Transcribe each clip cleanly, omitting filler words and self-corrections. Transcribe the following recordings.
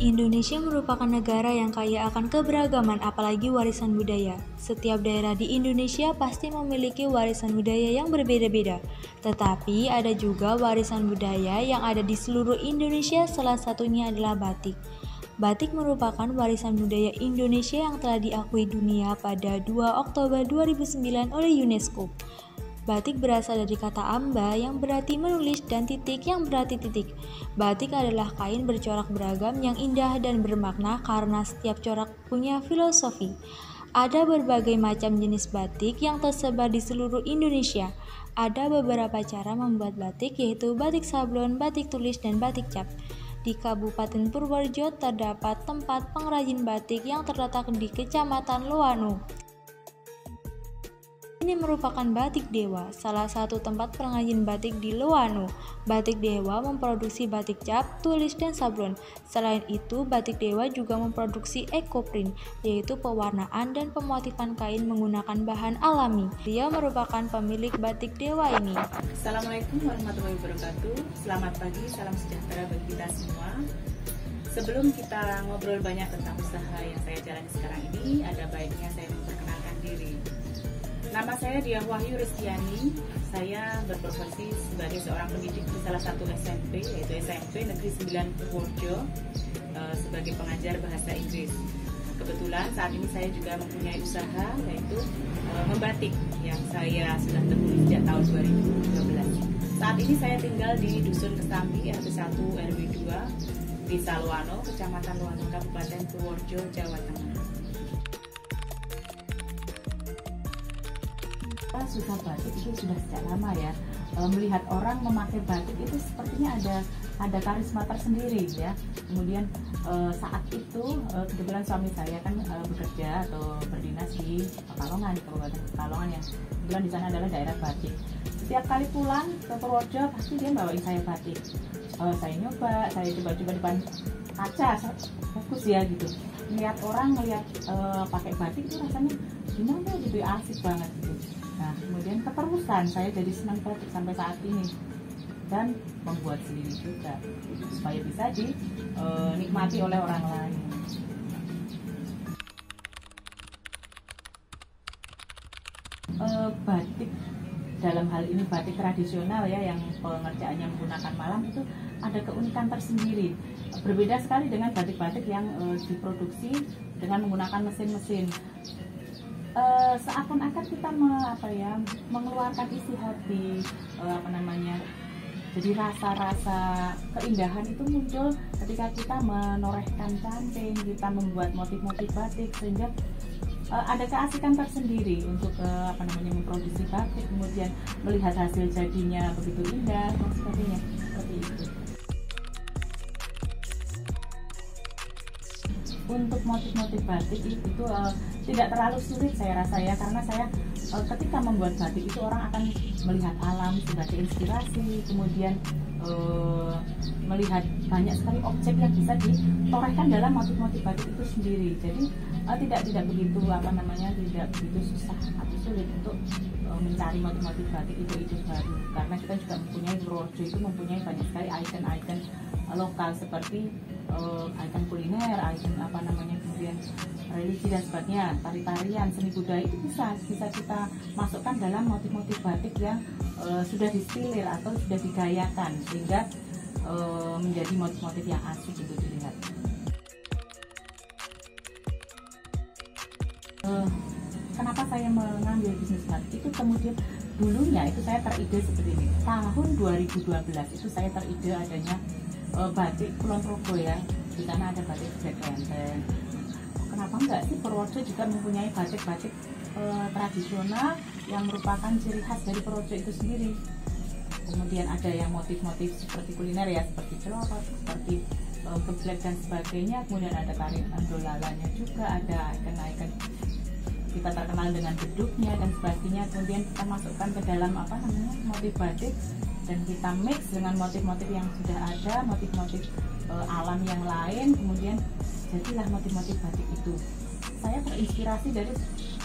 Indonesia merupakan negara yang kaya akan keberagaman, apalagi warisan budaya. Setiap daerah di Indonesia pasti memiliki warisan budaya yang berbeda-beda. Tetapi ada juga warisan budaya yang ada di seluruh Indonesia, salah satunya adalah batik. Batik merupakan warisan budaya Indonesia yang telah diakui dunia pada 2 Oktober 2009 oleh UNESCO. Batik berasal dari kata amba yang berarti menulis dan titik yang berarti titik. Batik adalah kain bercorak beragam yang indah dan bermakna karena setiap corak punya filosofi. Ada berbagai macam jenis batik yang tersebar di seluruh Indonesia. Ada beberapa cara membuat batik, yaitu batik sablon, batik tulis, dan batik cap. Di Kabupaten Purworejo terdapat tempat pengrajin batik yang terletak di Kecamatan Loano. Ini merupakan Batik Dewa, salah satu tempat pengrajin batik di Loano. Batik Dewa memproduksi batik cap, tulis, dan sablon. Selain itu, Batik Dewa juga memproduksi ekoprint, yaitu pewarnaan dan pemotifan kain menggunakan bahan alami. Dia merupakan pemilik Batik Dewa ini. Assalamualaikum warahmatullahi wabarakatuh. Selamat pagi, salam sejahtera bagi kita semua. Sebelum kita ngobrol banyak tentang usaha yang saya jalani sekarang ini, ada baiknya saya memperkenalkan diri. Nama saya Diah Wahyu Ristiani. Saya berprofesi sebagai seorang pendidik di salah satu SMP, yaitu SMP Negeri 9 Purworejo, sebagai pengajar bahasa Inggris. Kebetulan saat ini saya juga mempunyai usaha, yaitu membatik, yang saya sudah tekuni sejak tahun 2012. Saat ini saya tinggal di Dusun Kesambi, RT 1 RW 2, Desa Loano, Kecamatan Loano, Kabupaten Purworejo, Jawa Tengah. Suka batik itu sudah sejak lama ya. Melihat orang memakai batik itu sepertinya ada karisma tersendiri ya. Kemudian saat itu kebetulan suami saya kan bekerja atau berdinas di Pekalongan, di Kabupaten Pekalongan, yang kebetulan di sana adalah daerah batik. Setiap kali pulang ke Purworejo pasti dia bawain saya batik. Saya nyoba, saya coba-coba depan kaca, fokus ya gitu. Melihat orang ngelihat pakai batik itu rasanya gimana gitu, asik banget gitu. Nah, kemudian keterusan saya jadi senang batik sampai saat ini, dan membuat sendiri juga supaya bisa dinikmati oleh orang lain. Batik dalam hal ini batik tradisional ya, yang pengerjaannya menggunakan malam, itu ada keunikan tersendiri. Berbeda sekali dengan batik-batik yang diproduksi dengan menggunakan mesin-mesin. Seakan-akan kita mengeluarkan isi hati, jadi rasa-rasa keindahan itu muncul ketika kita menorehkan canting, kita membuat motif-motif batik, sehingga ada keasikan tersendiri untuk memproduksi batik, kemudian melihat hasil jadinya begitu indah dan sebagainya, seperti itu. Untuk motif-motif batik itu tidak terlalu sulit saya rasa ya, karena saya ketika membuat batik itu orang akan melihat alam sebagai inspirasi, kemudian melihat banyak sekali objek yang bisa ditorehkan dalam motif-motif batik itu sendiri. Jadi tidak begitu tidak begitu susah atau sulit untuk mencari motif-motif batik itu baru, karena kita juga mempunyai Purworejo itu mempunyai banyak sekali ikon-ikon lokal seperti ikon kuliner, ikon kemudian religi dan sebagainya, tari-tarian, seni budaya itu bisa kita masukkan dalam motif-motif batik yang sudah distilir atau sudah digayakan, sehingga menjadi motif-motif yang asik untuk dilihat. Kenapa saya mengambil bisnis batik itu, kemudian dulunya itu saya teride seperti ini. Tahun 2012 itu saya teride adanya batik Kulon Progo ya. Di sana ada batik Black Lantern. Kenapa enggak sih Purworejo juga mempunyai batik-batik tradisional yang merupakan ciri khas dari Purworejo itu sendiri. Kemudian ada yang motif-motif seperti kuliner ya, seperti celokot, seperti geblek dan sebagainya. Kemudian ada tari andolalanya juga, ada ikon-ikon kita terkenal dengan beduknya dan sebagainya. Kemudian kita masukkan ke dalam motif batik, dan kita mix dengan motif-motif yang sudah ada, motif-motif alam yang lain, kemudian jadilah motif-motif batik itu. Saya terinspirasi dari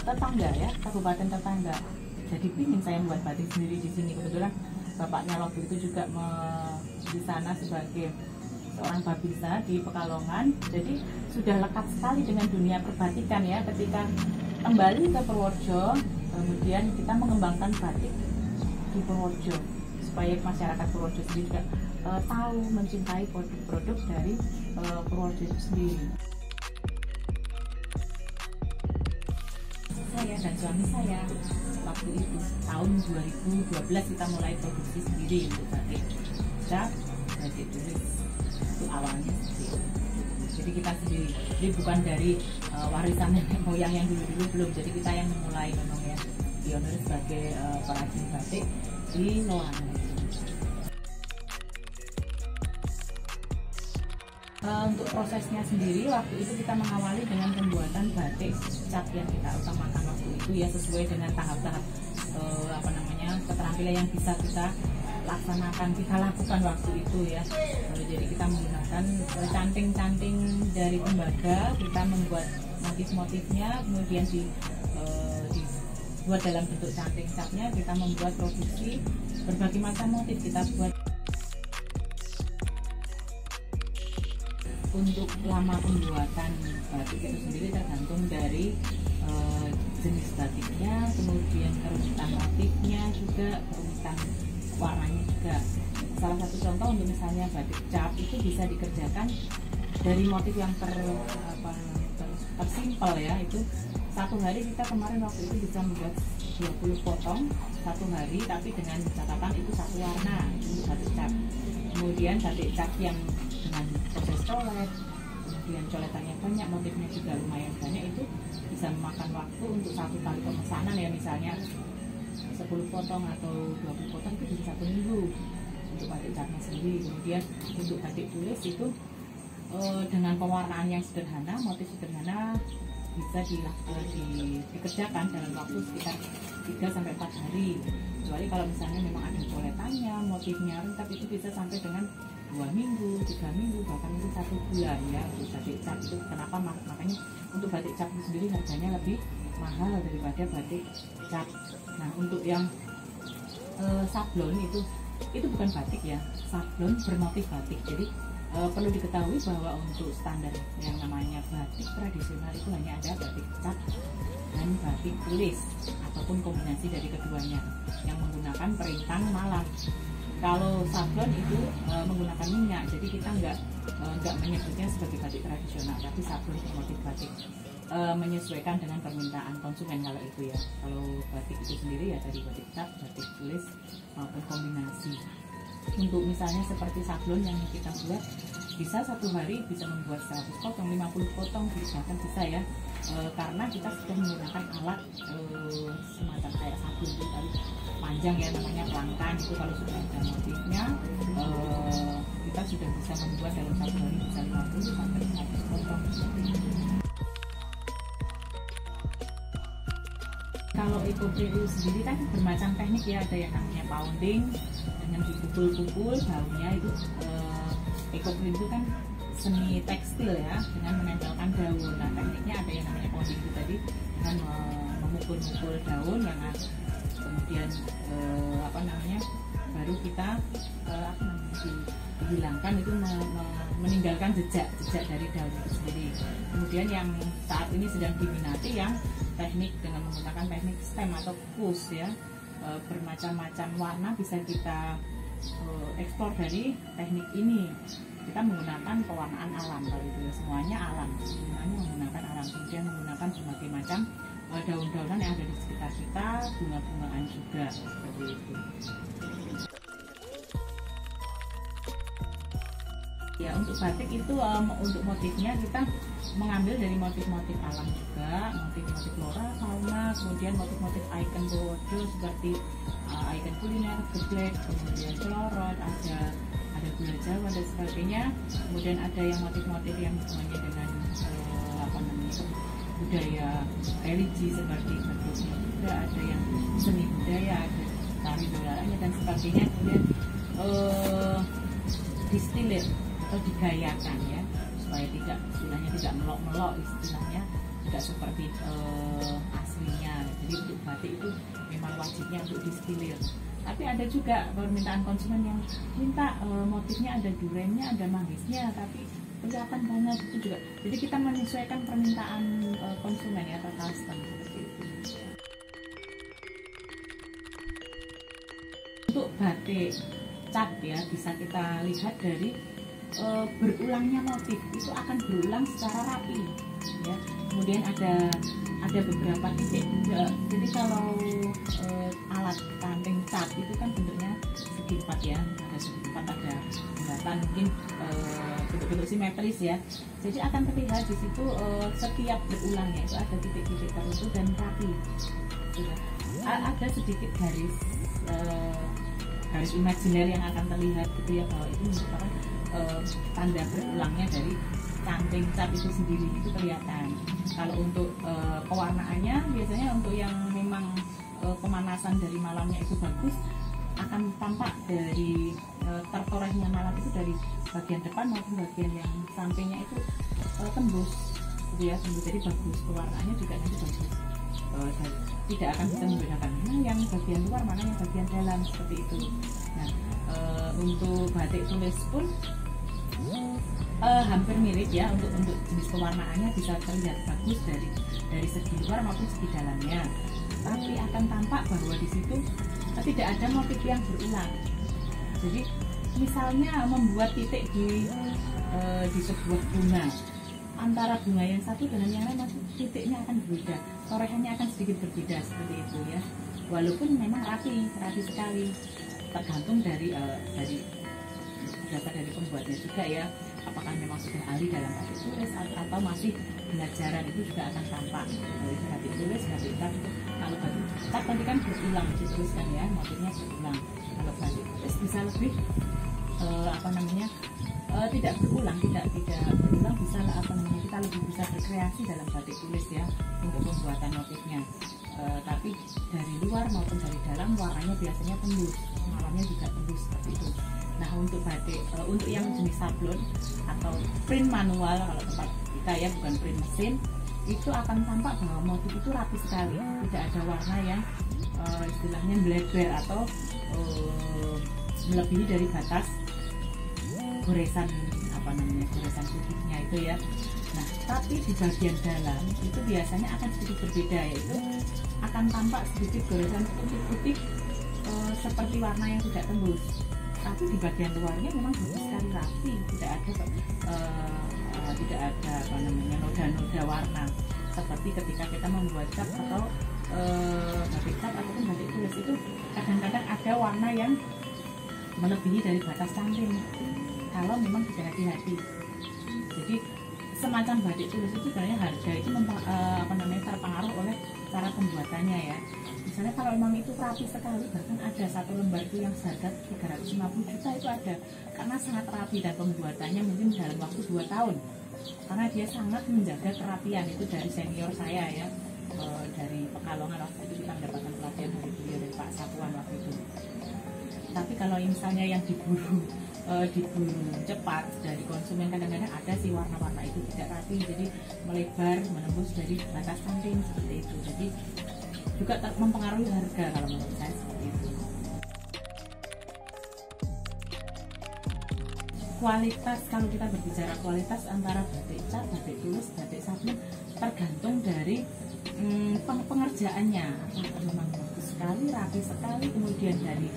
tetangga ya, kabupaten tetangga. Jadi ingin saya membuat batik sendiri di sini. Kebetulan bapaknya waktu itu juga di sana sebagai seorang babinsa di Pekalongan. Jadi sudah lekat sekali dengan dunia perbatikan ya. Ketika kembali ke Purworejo, kemudian kita mengembangkan batik di Purworejo supaya masyarakat Purworejo sendiri juga tahu, mencintai produk-produk dari Purworejo itu sendiri. Saya dan suami saya waktu itu tahun 2012 kita mulai produksi sendiri untuk batik cap, batik tulis. Itu awalnya sendiri. Jadi kita sendiri, jadi bukan dari warisan nenek moyang yang dulu-dulu, belum. Jadi kita yang memulai memang ya, pionir sebagai perajin batik di Loangan. Untuk prosesnya sendiri, waktu itu kita mengawali dengan pembuatan batik cap yang kita utamakan waktu itu ya, sesuai dengan tahap-tahap keterampilan yang bisa kita laksanakan, kita lakukan waktu itu ya. Jadi kita menggunakan canting-canting dari tembaga, kita membuat motif-motifnya, kemudian dibuat dalam bentuk canting capnya, kita membuat produksi berbagai macam motif kita buat. Untuk lama pembuatan batik itu sendiri tergantung dari jenis batiknya, kemudian kerumitan motifnya juga, kerumitan warnanya juga. Salah satu contoh untuk misalnya batik cap itu bisa dikerjakan dari motif yang tersimpel ya, itu satu hari kita kemarin waktu itu bisa membuat 20 potong satu hari, tapi dengan catatan itu satu warna untuk batik cap. Kemudian batik cap yang dengan proses colet, kemudian coletannya banyak, motifnya juga lumayan banyak, itu bisa memakan waktu untuk satu kali pemesanan ya, misalnya 10 potong atau 20 potong itu bisa 1 minggu untuk batik capnya sendiri. Kemudian untuk batik tulis itu dengan pewarnaan yang sederhana, motif sederhana, bisa dikerjakan dalam waktu sekitar 3-4 hari. Kecuali kalau misalnya memang ada coletannya, motifnya tapi itu bisa sampai dengan 2 minggu, 3 minggu, bahkan itu 1 bulan ya untuk batik cap itu. Kenapa? Makanya untuk batik cap itu sendiri harganya lebih mahal daripada batik cap. Nah, untuk yang sablon itu bukan batik ya, sablon bermotif batik. Jadi perlu diketahui bahwa untuk standar yang namanya batik tradisional itu hanya ada batik cap dan batik tulis ataupun kombinasi dari keduanya yang menggunakan perintang malam. Kalau sablon itu menggunakan minyak, jadi kita nggak menyebutnya sebagai batik tradisional, tapi sablon bermotif batik, menyesuaikan dengan permintaan konsumen kalau itu ya. Kalau batik itu sendiri ya tadi batik cap, batik tulis maupun kombinasi. Untuk misalnya seperti sablon yang kita buat, bisa satu hari bisa membuat 100 potong, 50 potong, bahkan bisa ya, karena kita sudah menggunakan alat semacam kayak sablon itu tadi panjang ya, namanya pelangkan. Itu kalau sudah ada motifnya, kita sudah bisa membuat dalam satu hari bisa 50 sampai 100 potong. Kalau ekoprint itu sendiri kan bermacam teknik ya, ada yang namanya pounding dengan dipukul-pukul daunnya itu. Ekoprint itu kan seni tekstil ya, dengan menempelkan daun. Nah, tekniknya ada yang namanya pounding itu tadi, dengan memukul-mukul daun yang kemudian baru kita dihilangkan itu, meninggalkan jejak dari daun itu sendiri. Kemudian yang saat ini sedang diminati yang teknik dengan menggunakan teknik stem atau push ya, bermacam-macam warna bisa kita eksplor dari teknik ini. Kita menggunakan pewarnaan alam, kalau itu ya, semuanya alam, semuanya menggunakan alam. Kemudian menggunakan berbagai macam daun-daunan yang ada di sekitar kita, bunga-bungaan juga seperti itu. Ya, untuk batik itu untuk motifnya kita mengambil dari motif-motif alam juga, motif-motif flora, fauna, kemudian motif-motif ikon Purworejo seperti ikon kuliner, geblek, kemudian celorot, ada gula Jawa dan sebagainya. Kemudian ada yang motif-motif yang hubungannya dengan budaya religi seperti bentuknya juga, ada yang seni budaya, ada tari dolaranya dan sebagainya. Kemudian distilir atau digayakan ya, supaya istilahnya tidak melok-melok, istilahnya tidak seperti aslinya. Jadi untuk batik itu memang wajibnya untuk distilir. Tapi ada juga permintaan konsumen yang minta motifnya ada durennya, ada mangisnya, tapi kelihatan banget itu juga. Jadi kita menyesuaikan permintaan konsumen ya, atau customer seperti itu. Untuk batik cat ya, bisa kita lihat dari berulangnya motif, itu akan berulang secara rapi ya. Kemudian ada beberapa titik juga. Jadi kalau alat kanting cat itu kan bentuknya segi empat ya, ada segi empat, ada bulatan, mungkin bentuk-bentuk simetris ya. Jadi akan terlihat di situ setiap berulangnya itu ada titik-titik tertentu dan rapi. Ada sedikit garis imajiner yang akan terlihat gitu ya, bahwa itu merupakan tanda berulangnya dari kanting cat itu sendiri, itu kelihatan. Kalau untuk pewarnaannya biasanya untuk yang memang pemanasan dari malamnya itu bagus, akan tampak dari tertorehnya malam itu dari bagian depan maupun bagian yang sampingnya itu tembus gitu ya, tembus. Jadi bagus, pewarnaannya juga nanti bagus. Dan tidak akan bisa membedakan mana yang bagian luar, mana yang bagian dalam, seperti itu. Nah, untuk batik tulis pun hampir mirip ya, untuk jenis pewarnaannya bisa terlihat bagus dari segi luar maupun segi dalamnya. Tapi akan tampak bahwa di situ tidak ada motif yang berulang. Jadi misalnya membuat titik di sebuah bunga, antara bunga yang satu dengan yang lain titiknya akan berbeda, torehannya akan sedikit berbeda, seperti itu ya. Walaupun memang rapi sekali, tergantung dari pembuatnya juga ya. Apakah memang sudah ahli dalam batik tulis atau masih belajaran, itu juga akan tampak dari batik tulis, batik cat. Kalau batik cat nanti kan berulang dituliskan ya, motifnya berulang. Kalau batik tulis bisa lebih tidak berulang, tidak berulang, bisa kita lebih bisa berkreasi dalam batik tulis ya, untuk pembuatan motifnya. Tapi dari luar maupun dari dalam warnanya biasanya tembus, malamnya juga tembus, seperti itu. Nah, untuk batik untuk yang jenis sablon atau print manual, kalau tempat kita ya, bukan print mesin, itu akan tampak bahwa motif itu rapi sekali, tidak ada warna yang istilahnya bleber atau melebihi dari batas goresan goresan putihnya itu ya. Nah, tapi di bagian dalam itu biasanya akan sedikit berbeda, yaitu akan tampak sedikit goresan putih-putih seperti warna yang tidak tembus. Tapi di bagian luarnya memang bagus sekali, rapi, tidak ada noda-noda warna seperti ketika kita membuat cat atau batik cat ataupun batik tulis. Itu kadang-kadang ada warna yang melebihi dari batas canting kalau memang tidak hati-hati. Jadi semacam batik tulis itu sebenarnya harga itu terpengaruh oleh cara pembuatannya ya. Misalnya kalau memang itu rapi sekali, bahkan ada satu lembar itu yang seharga 350 juta itu ada, karena sangat rapi dan pembuatannya mungkin dalam waktu 2 tahun, karena dia sangat menjaga kerapian. Itu dari senior saya ya, dari Pekalongan waktu itu kita mendapatkan pelatihan dari beliau, dari Pak Sapuan waktu itu. Tapi kalau misalnya yang diburu cepat dari konsumen, kadang-kadang ada sih warna-warna itu tidak rapi, jadi melebar menembus dari batas canting, seperti itu. Jadi juga mempengaruhi harga kalau menurut saya, seperti itu. Kualitas, kalau kita berbicara kualitas antara batik cat, batik tulis, batik sablon, tergantung dari pengerjaannya. Apakah memang bagus sekali, rapi sekali, kemudian dari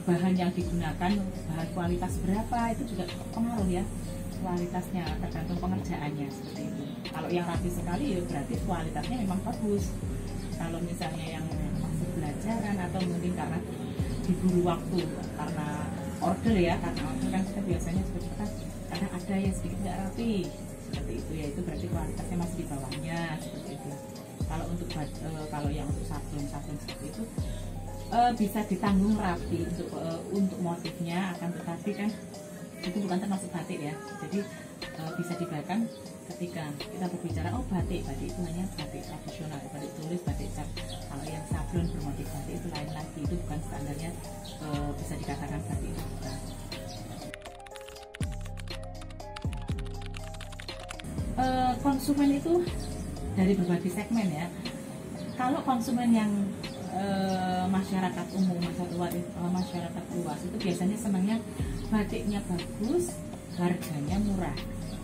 bahan yang digunakan, bahan kualitas berapa, itu juga pengaruh ya kualitasnya, tergantung pengerjaannya, seperti itu. Kalau yang rapi sekali ya berarti kualitasnya memang bagus. Kalau misalnya yang masih belajaran atau mungkin karena diburu waktu, karena order ya, karena order kan kita biasanya seperti kan kadang ada yang sedikit tidak rapi, seperti itu ya, itu berarti kualitasnya masih di bawahnya, seperti itu. Kalau yang untuk sablon seperti itu bisa ditanggung rapi untuk motifnya, akan tetapi kan itu bukan termasuk batik ya. Jadi bisa dibayangkan ketika kita berbicara batik itu hanya batik tradisional, batik tulis, batik cat. Kalau yang sablon bermotif batik itu lain lagi, itu bukan standarnya bisa dikatakan batik itu bukan. Konsumen itu dari berbagai segmen ya. Kalau konsumen yang masyarakat umum, masyarakat luas itu biasanya senangnya batiknya bagus, harganya murah,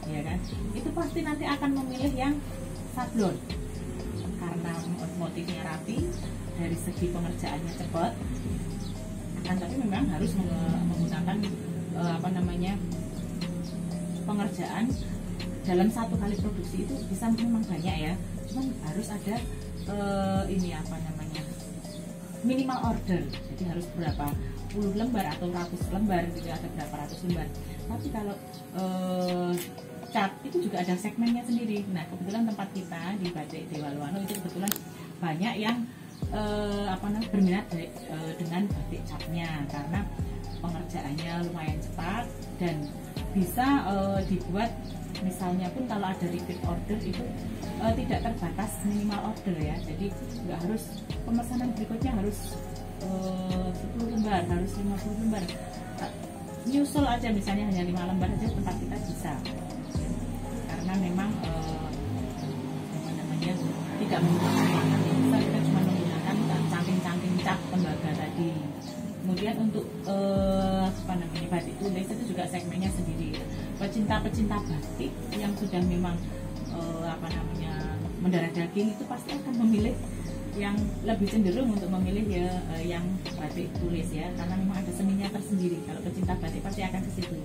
ya kan? Itu pasti nanti akan memilih yang sablon karena motifnya rapi, dari segi pengerjaannya cepat. Kan tapi memang harus menggunakan pengerjaan dalam satu kali produksi itu bisa memang banyak ya, cuman harus ada minimal order, jadi harus berapa puluh lembar atau ratus lembar gitu, ada berapa ratus lembar. Tapi kalau cat itu juga ada segmennya sendiri. Nah kebetulan tempat kita di Batik Dewa Luwano itu kebetulan banyak yang berminat dengan batik catnya karena pengerjaannya lumayan cepat dan bisa dibuat, misalnya pun kalau ada repeat order itu tidak terbatas minimal order ya, jadi nggak harus pemesanan berikutnya harus 10 lembar, harus 50 lembar, nyusul aja misalnya hanya 5 lembar aja tempat kita bisa, karena memang tidak menggunakan warna besar, kita cuma menggunakan cangking-cangking cat tembaga tadi. Kemudian untuk batik tulis itu juga segmennya sendiri. Pecinta-pecinta batik yang sudah memang mendarah daging itu pasti akan memilih yang lebih cenderung untuk memilih yang batik tulis ya, karena memang ada seninya tersendiri. Kalau pecinta batik pasti akan ke situ.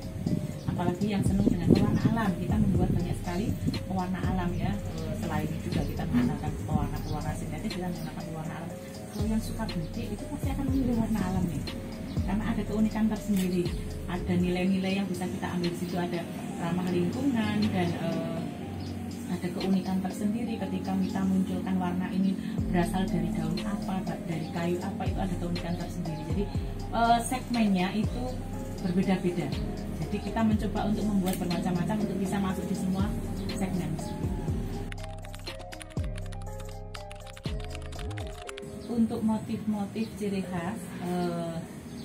Apalagi yang senang dengan pewarna alam, kita membuat banyak sekali pewarna alam ya. Selain juga kita menggunakan pewarna sintetis, kita menggunakan pewarna alam. Kalau yang suka batik itu pasti akan memilih warna alam nih, karena ada keunikan tersendiri, ada nilai-nilai yang bisa kita ambil di situ, ada ramah lingkungan dan ada keunikan tersendiri ketika kita munculkan warna ini berasal dari daun apa, dari kayu apa, itu ada keunikan tersendiri. Jadi segmennya itu berbeda-beda. Jadi kita mencoba untuk membuat bermacam-macam untuk bisa masuk di semua segmen. Untuk motif-motif ciri khas,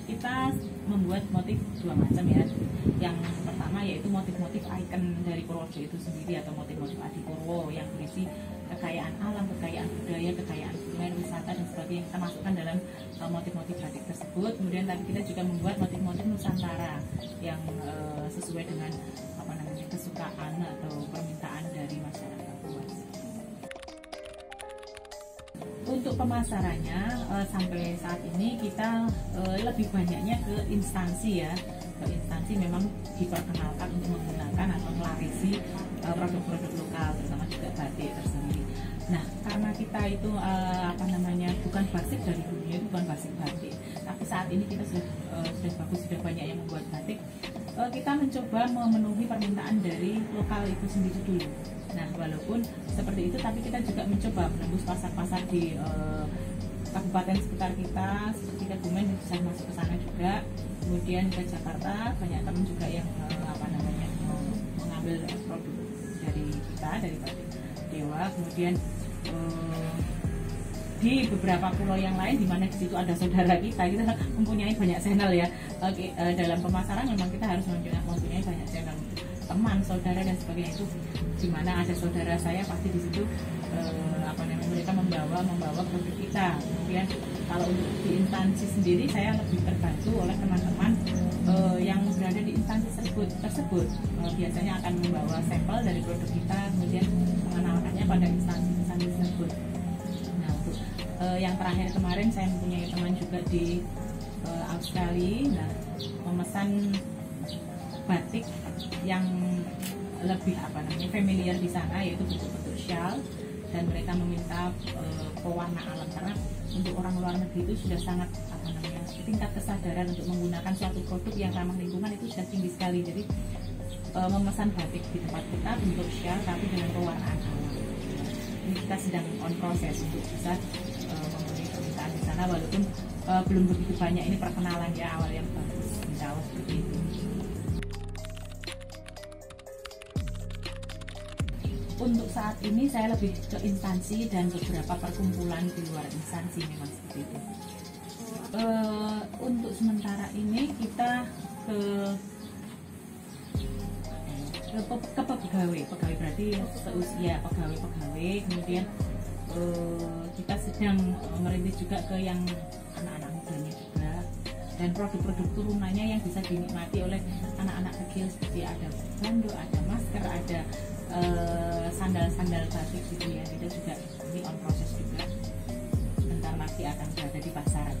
kita membuat motif dua macam ya. Yang pertama yaitu motif-motif ikon dari Purworejo itu sendiri, atau motif-motif Adipurwo yang berisi kekayaan alam, kekayaan budaya, kekayaan kuliner, wisata dan sebagainya, kita masukkan dalam motif-motif batik tersebut. Kemudian tadi kita juga membuat motif-motif Nusantara yang sesuai dengan kesukaan atau permintaan dari masyarakat luas. Untuk pemasarannya sampai saat ini kita lebih banyaknya ke instansi ya, ke instansi memang diperkenalkan untuk menggunakan atau melarisi produk-produk lokal, terutama juga batik tersendiri. Nah karena kita itu bukan basic dari dunia, itu bukan basic batik, tapi saat ini kita sudah banyak yang membuat batik, kita mencoba memenuhi permintaan dari lokal itu sendiri dulu. Nah walaupun seperti itu, tapi kita juga mencoba menembus pasar-pasar di kabupaten sekitar kita, seperti Kebumen bisa masuk ke sana juga. Kemudian ke Jakarta banyak teman juga yang mengambil produk dari kita, dari Batik Dewa. Kemudian di beberapa pulau yang lain di mana di situ ada saudara kita mempunyai banyak channel ya. Dalam pemasaran memang kita harus mempunyai banyak channel, teman, saudara dan sebagainya. Itu di mana ada saudara saya pasti di situ mereka membawa produk kita. Kemudian kalau untuk di instansi sendiri saya lebih terbantu oleh teman-teman yang berada di instansi tersebut. Biasanya akan membawa sampel dari produk kita, kemudian mengenalkannya pada instansi tersebut. Nah untuk yang terakhir kemarin saya mempunyai teman juga di Australia, nah memesan batik yang lebih familiar di sana, yaitu bentuk-bentuk shawl, dan mereka meminta pewarna alam karena untuk orang luar negeri itu sudah sangat tingkat kesadaran untuk menggunakan suatu produk yang ramah lingkungan itu sudah tinggi sekali. Jadi memesan batik di tempat kita bentuk shawl tapi dengan pewarnaan alam. Ini kita sedang on proses untuk bisa memenuhi permintaan di sana, walaupun belum begitu banyak. Ini perkenalan ya, awal yang bagus, insya Allah seperti itu. Untuk saat ini saya lebih ke instansi dan beberapa perkumpulan di luar instansi, memang seperti itu. Untuk sementara ini kita ke pegawai berarti seusia pegawai, kemudian kita sedang merintis juga ke yang anak-anak mudanya juga, dan produk-produk turunannya yang bisa dinikmati oleh anak-anak kecil seperti ada bando, ada masker, ada sandal-sandal batik gitu ya. Kita juga ini on proses juga, sebentar lagi akan berada di pasaran.